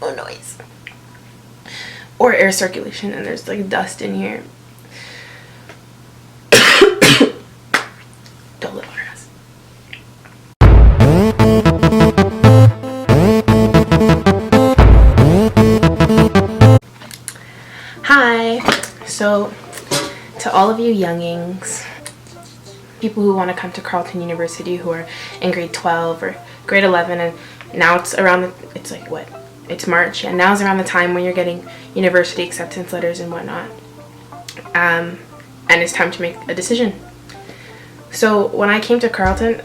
no noise. Or air circulation, and there's like dust in here. Don't live on us. Hi. So, to all of you youngings, people who want to come to Carleton University who are in grade 12 or grade 11, and now it's around it's like what? It's March, and now's around the time when you're getting university acceptance letters and whatnot. And it's time to make a decision. So when I came to Carleton,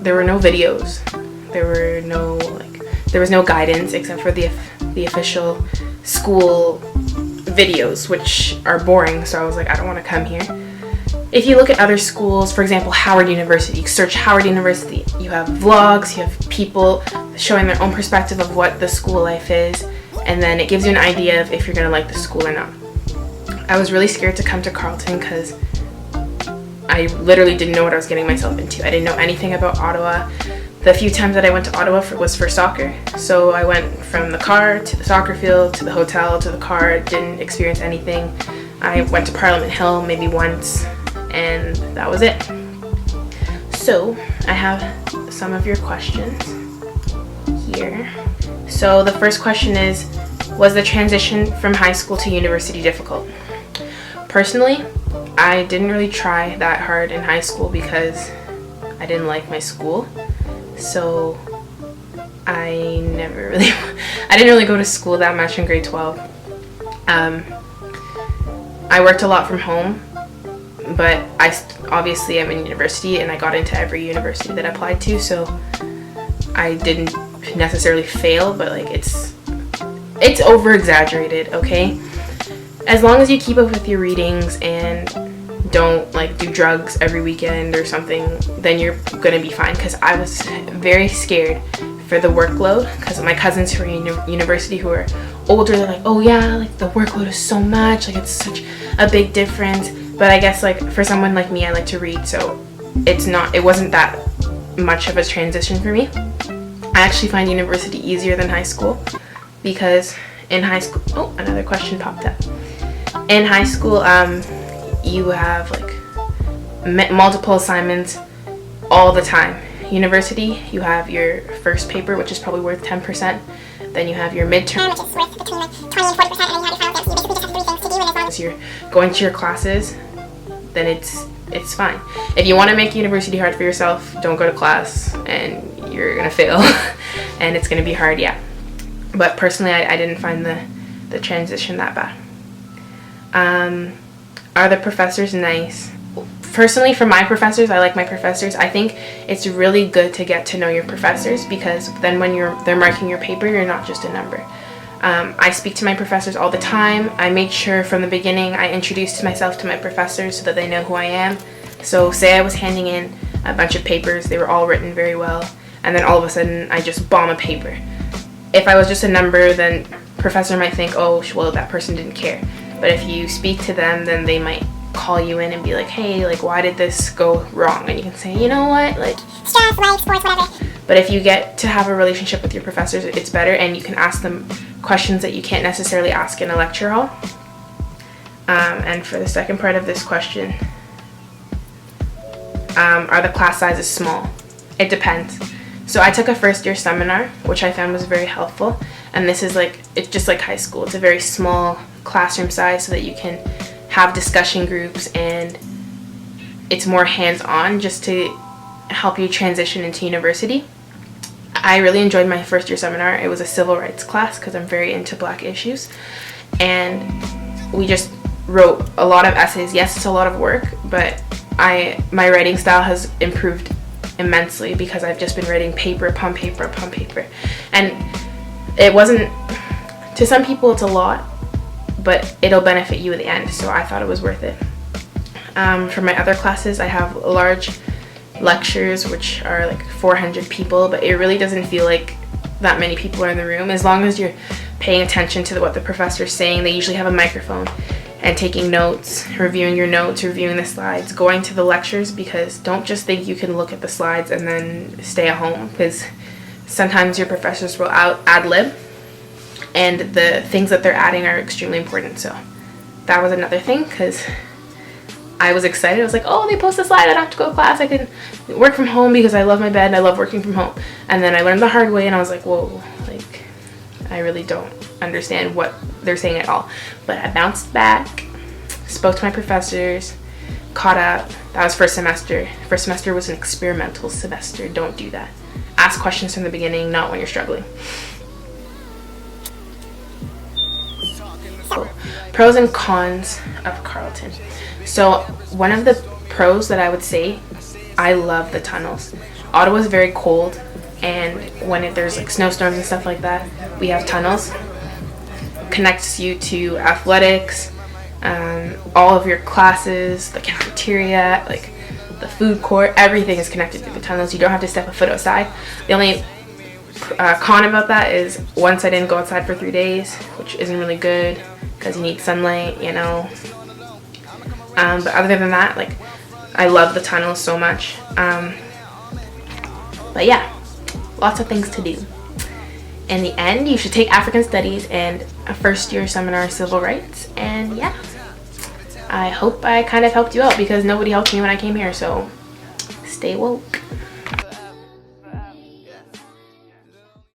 there were no videos. There was no guidance except for the official school videos, which are boring. So I was like, I don't want to come here. If you look at other schools, for example, Howard University, you search Howard University, you have vlogs, you have people showing their own perspective of what the school life is, and then it gives you an idea of if you're going to like the school or not. I was really scared to come to Carleton because I literally didn't know what I was getting myself into. I didn't know anything about Ottawa. The few times that I went to Ottawa was for soccer, so I went from the car to the soccer field to the hotel to the car, didn't experience anything. I went to Parliament Hill maybe once, and that was it. So I have some of your questions here. So the first question is, was the transition from high school to university difficult? Personally, I didn't really try that hard in high school because I didn't like my school. So I didn't really go to school that much in grade 12. I worked a lot from home, but obviously I'm in university and I got into every university that I applied to, so I didn't necessarily fail, but like it's over exaggerated, okay? As long as you keep up with your readings and don't like do drugs every weekend or something, then you're gonna be fine. Because I was very scared for the workload, because my cousins who are in university who are older, they're like, oh yeah, like the workload is so much, like it's such a big difference. But I guess like for someone like me, I like to read, so it wasn't that much of a transition for me. I actually find university easier than high school, because in high school, oh, another question popped up. In high school, you have like multiple assignments all the time. University, you have your first paper, which is probably worth 10%. Then you have your midterm, which is worth between like 20 and 40%, and then you have your final exams. You basically just have 3 things to do, and as long as you're going to your classes, then it's fine. If you want to make university hard for yourself, don't go to class, and you're gonna fail, and it's gonna be hard, yeah. But personally, I didn't find the transition that bad. Are the professors nice? Personally, for my professors, I like my professors. I think it's really good to get to know your professors, because then when they're marking your paper, you're not just a number. I speak to my professors all the time. I make sure from the beginning I introduced myself to my professors so that they know who I am. So say I was handing in a bunch of papers, they were all written very well, and then all of a sudden I just bomb a paper. If I was just a number, then professor might think, oh, well, that person didn't care. But if you speak to them, then they might call you in and be like, hey, like, why did this go wrong? And you can say, you know what, like, stress, life, sports, whatever. But if you get to have a relationship with your professors, it's better, and you can ask them questions that you can't necessarily ask in a lecture hall. And for the second part of this question, are the class sizes small? It depends. So I took a first year seminar, which I found was very helpful, and this is like, it's just like high school. It's a very small classroom size so that you can have discussion groups, and it's more hands-on just to help you transition into university. I really enjoyed my first year seminar. It was a civil rights class because I'm very into Black issues, and we just wrote a lot of essays. Yes, it's a lot of work, but my writing style has improved immensely because I've just been writing paper upon paper upon paper, and it wasn't, to some people it's a lot, but it'll benefit you in the end, so I thought it was worth it. For my other classes, I have large lectures which are like 400 people, but it really doesn't feel like that many people are in the room. As long as you're paying attention to what the professor's saying, they usually have a microphone, and taking notes, reviewing your notes, reviewing the slides, going to the lectures, because don't just think you can look at the slides and then stay at home, because sometimes your professors will ad-lib. and the things that they're adding are extremely important. So that was another thing, because I was excited. I was like, oh, they post a slide, I don't have to go to class, I can work from home because I love my bed and I love working from home. And then I learned the hard way and I was like, whoa, like I really don't understand what they're saying at all. But I bounced back, spoke to my professors, caught up. That was first semester. First semester was an experimental semester. Don't do that. Ask questions from the beginning, not when you're struggling. So, pros and cons of Carleton. So one of the pros that I would say, I love the tunnels. Ottawa is very cold, and when there's like snowstorms and stuff like that, we have tunnels. Connects you to athletics, all of your classes, the cafeteria, like the food court, everything is connected through the tunnels. You don't have to step a foot outside. The only con about that is once I didn't go outside for 3 days, which isn't really good because you need sunlight, you know. But other than that, like, I love the tunnels so much. But yeah, lots of things to do. In the end, you should take African Studies and a first-year seminar Civil Rights. And yeah, I hope I kind of helped you out because nobody helped me when I came here. So stay woke.